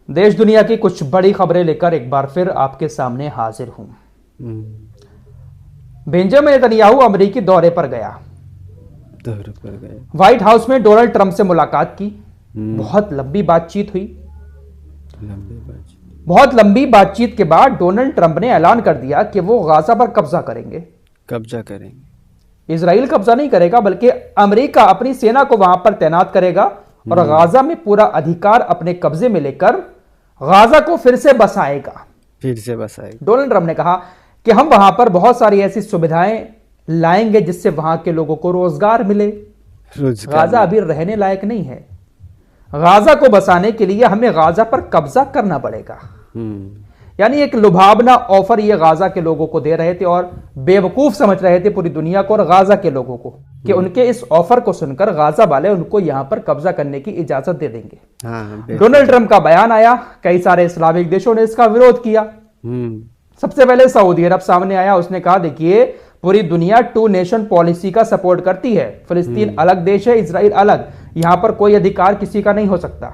देश दुनिया की कुछ बड़ी खबरें लेकर एक बार फिर आपके सामने हाजिर हूं। बेंजामिन नेतन्याहू अमेरिकी दौरे पर गया। व्हाइट हाउस में डोनाल्ड ट्रंप से मुलाकात की। बहुत लंबी बातचीत हुई। बहुत लंबी बातचीत के बाद डोनाल्ड ट्रंप ने ऐलान कर दिया कि वो गाजा पर कब्जा करेंगे। इजराइल कब्जा नहीं करेगा, बल्कि अमेरिका अपनी सेना को वहां पर तैनात करेगा और गाजा में पूरा अधिकार अपने कब्जे में लेकर गाजा को फिर से बसाएगा। डोनाल्ड ट्रंप ने कहा कि हम वहां पर बहुत सारी ऐसी सुविधाएं लाएंगे जिससे वहां के लोगों को रोजगार मिले। गाजा अभी रहने लायक नहीं है। गाजा को बसाने के लिए हमें गाजा पर कब्जा करना पड़ेगा। यानी एक लुभावना ऑफर ये गाजा के लोगों को दे रहे थे और बेवकूफ समझ रहे थे पूरी दुनिया को और गाजा के लोगों को कि उनके इस ऑफर को सुनकर गाजा वाले उनको यहां पर कब्जा करने की इजाजत दे देंगे। डोनाल्ड ट्रंप का बयान आया, कई सारे इस्लामिक देशों ने इसका विरोध किया। सबसे पहले सऊदी अरब सामने आया। उसने कहा देखिए पूरी दुनिया 2 नेशन पॉलिसी का सपोर्ट करती है। फिलिस्तीन अलग देश है, इजराइल अलग। यहां पर कोई अधिकार किसी का नहीं हो सकता।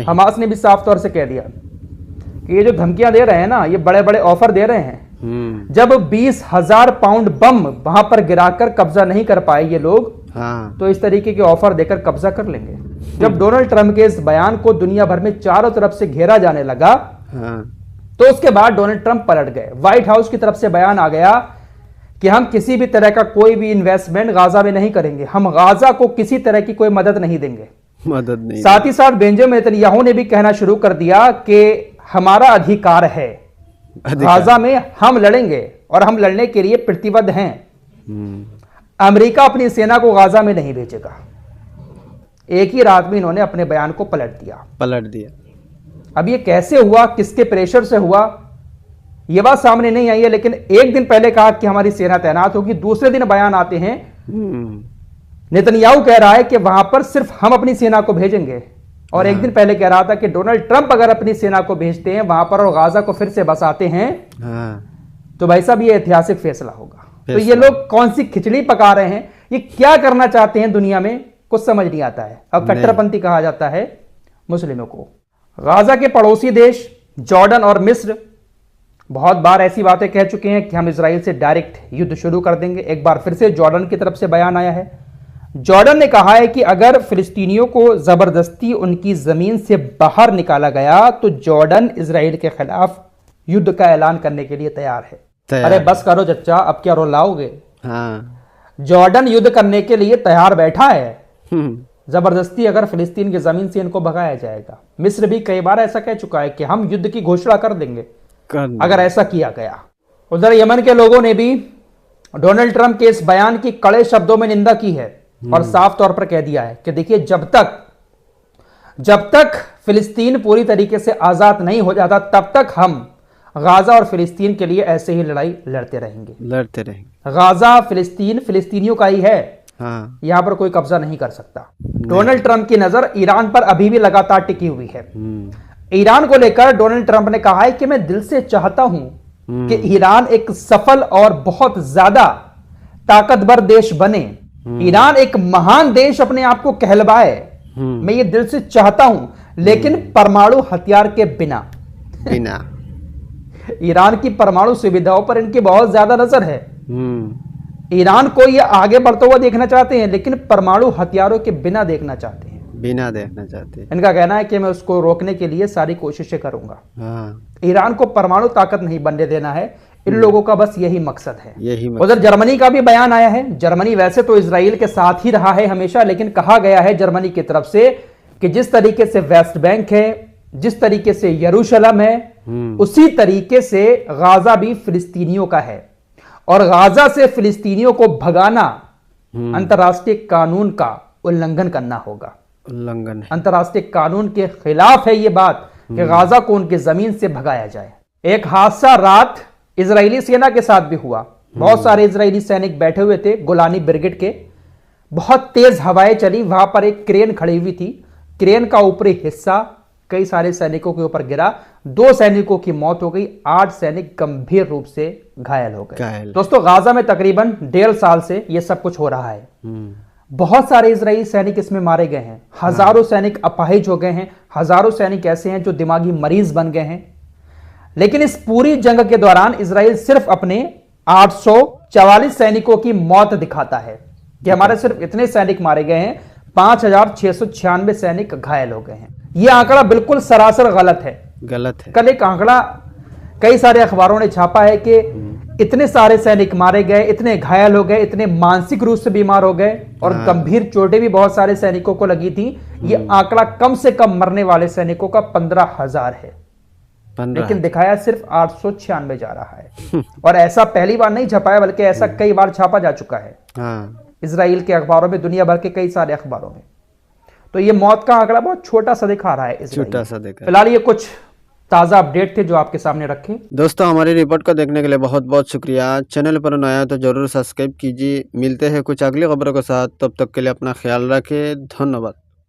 हमास ने भी साफ तौर से कह दिया कि ये जो धमकियां दे रहे हैं ना, ये बड़े बड़े ऑफर दे रहे हैं। जब 20,000 पाउंड बम वहां पर गिराकर कब्जा नहीं कर पाए ये लोग, तो इस तरीके के ऑफर देकर कब्जा कर लेंगे। जब डोनाल्ड ट्रंप के इस बयान को दुनिया भर में चारों तरफ से घेरा जाने लगा, तो उसके बाद डोनाल्ड ट्रंप पलट गए। व्हाइट हाउस की तरफ से बयान आ गया कि हम किसी भी तरह का कोई भी इन्वेस्टमेंट गाजा में नहीं करेंगे। हम गाजा को किसी तरह की कोई मदद नहीं देंगे। साथ ही साथ बेंजामिन नेतन्याहू ने भी कहना शुरू कर दिया कि हमारा अधिकार है, गाजा में हम लड़ेंगे और हम लड़ने के लिए प्रतिबद्ध हैं। अमेरिका अपनी सेना को गाजा में नहीं भेजेगा। एक ही रात में इन्होंने अपने बयान को पलट दिया। अब ये कैसे हुआ, किसके प्रेशर से हुआ, ये बात सामने नहीं आई है। लेकिन एक दिन पहले कहा कि हमारी सेना तैनात होगी, दूसरे दिन बयान आते हैं नेतन्याहू कह रहा है कि वहां पर सिर्फ हम अपनी सेना को भेजेंगे। और एक दिन पहले कह रहा था कि डोनाल्ड ट्रंप अगर अपनी सेना को भेजते हैं वहां पर और गाजा को फिर से बसाते हैं, तो भाई साहब ये ऐतिहासिक फैसला होगा। तो ये लोग कौन सी खिचड़ी पका रहे हैं, ये क्या करना चाहते हैं दुनिया में, कुछ समझ नहीं आता है। अब कट्टरपंथी कहा जाता है मुस्लिमों को। गाजा के पड़ोसी देश जॉर्डन और मिस्र बहुत बार ऐसी बातें कह चुके हैं कि हम इजराइल से डायरेक्ट युद्ध शुरू कर देंगे। एक बार फिर से जॉर्डन की तरफ से बयान आया है। जॉर्डन ने कहा है कि अगर फिलिस्तीनियों को जबरदस्ती उनकी जमीन से बाहर निकाला गया तो जॉर्डन इजराइल के खिलाफ युद्ध का ऐलान करने के लिए तैयार है। अरे बस करो चच्चा, अब क्या रोलाओगे। जॉर्डन युद्ध करने के लिए तैयार बैठा है। जबरदस्ती अगर फिलिस्तीन की जमीन से इनको भगाया जाएगा। मिस्र भी कई बार ऐसा कह चुका है कि हम युद्ध की घोषणा कर देंगे अगर ऐसा किया गया। उधर यमन के लोगों ने भी डोनाल्ड ट्रंप के इस बयान की कड़े शब्दों में निंदा की है और साफ तौर पर कह दिया है कि देखिए जब तक फिलिस्तीन पूरी तरीके से आजाद नहीं हो जाता तब तक हम गाजा और फिलिस्तीन के लिए ऐसे ही लड़ाई लड़ते रहेंगे। गाजा फिलिस्तीनियों का ही है। यहां पर कोई कब्जा नहीं कर सकता। डोनाल्ड ट्रंप की नजर ईरान पर अभी भी लगातार टिकी हुई है। ईरान को लेकर डोनाल्ड ट्रंप ने कहा है कि मैं दिल से चाहता हूं कि ईरान एक सफल और बहुत ज्यादा ताकतवर देश बने। ईरान एक महान देश अपने आप को कहलवाए। मैं ये दिल से चाहता हूं, लेकिन परमाणु हथियार के बिना। ईरान की परमाणु सुविधाओं पर इनकी बहुत ज्यादा नजर है। ईरान को ये आगे बढ़ता हुआ देखना चाहते हैं, लेकिन परमाणु हथियारों के बिना देखना चाहते हैं। इनका कहना है कि मैं उसको रोकने के लिए सारी कोशिशें करूंगा। ईरान को परमाणु ताकत नहीं बनने देना है। इन लोगों का बस यही मकसद है। उधर जर्मनी का भी बयान आया है। जर्मनी वैसे तो इजराइल के साथ ही रहा है हमेशा, लेकिन कहा गया है जर्मनी की तरफ से कि जिस तरीके से वेस्ट बैंक है, जिस तरीके से यरूशलेम है, उसी तरीके से गाजा भी फिलिस्तीनियों का है और गाजा से फिलिस्तीनियों को भगाना अंतर्राष्ट्रीय कानून का उल्लंघन करना होगा। अंतर्राष्ट्रीय कानून के खिलाफ है ये बात कि गाजा को उनकी जमीन से भगाया जाए। एक हादसा रात इजरायली सेना के साथ भी हुआ। बहुत सारे इजरायली सैनिक बैठे हुए थे गोलानी ब्रिगेड के। बहुत तेज हवाएं चली। वहां पर एक क्रेन खड़ी हुई थी। क्रेन का ऊपरी हिस्सा कई सारे सैनिकों के ऊपर गिरा। 2 सैनिकों की मौत हो गई। 8 सैनिक गंभीर रूप से घायल हो गए। दोस्तों गाजा में तकरीबन 1.5 साल से यह सब कुछ हो रहा है। बहुत सारे इजरायली सैनिक इसमें मारे गए हैं, हजारों सैनिक अपाहिज हो गए हैं, हजारों सैनिक ऐसे हैं जो दिमागी मरीज बन गए हैं। लेकिन इस पूरी जंग के दौरान इजराइल सिर्फ अपने 844 सैनिकों की मौत दिखाता है कि हमारे सिर्फ इतने सैनिक मारे गए हैं, 5696 सैनिक घायल हो गए हैं। यह आंकड़ा बिल्कुल सरासर गलत है। कल एक आंकड़ा कई सारे अखबारों ने छापा है कि इतने सारे सैनिक मारे गए, इतने घायल हो गए, इतने मानसिक रूप से बीमार हो गए और गंभीर चोटें भी बहुत सारे सैनिकों को लगी थी। यह आंकड़ा कम से कम मरने वाले सैनिकों का 15,000 है, लेकिन दिखाया सिर्फ 896 जा रहा है। और ऐसा पहली बार नहीं छपाया, बल्कि ऐसा कई बार छापा जा चुका है इजराइल के अखबारों में, दुनिया भर के कई सारे अखबारों में। तो ये मौत का आंकड़ा बहुत छोटा सा दिखा रहा है। छोटा सा दिखा। फिलहाल ये कुछ ताज़ा अपडेट थे जो आपके सामने रखे। दोस्तों, हमारी रिपोर्ट को देखने के लिए बहुत बहुत शुक्रिया। चैनल पर नया है तो जरूर सब्सक्राइब कीजिए। मिलते हैं कुछ अगली खबरों के साथ, तब तक के लिए अपना ख्याल रखें। धन्यवाद।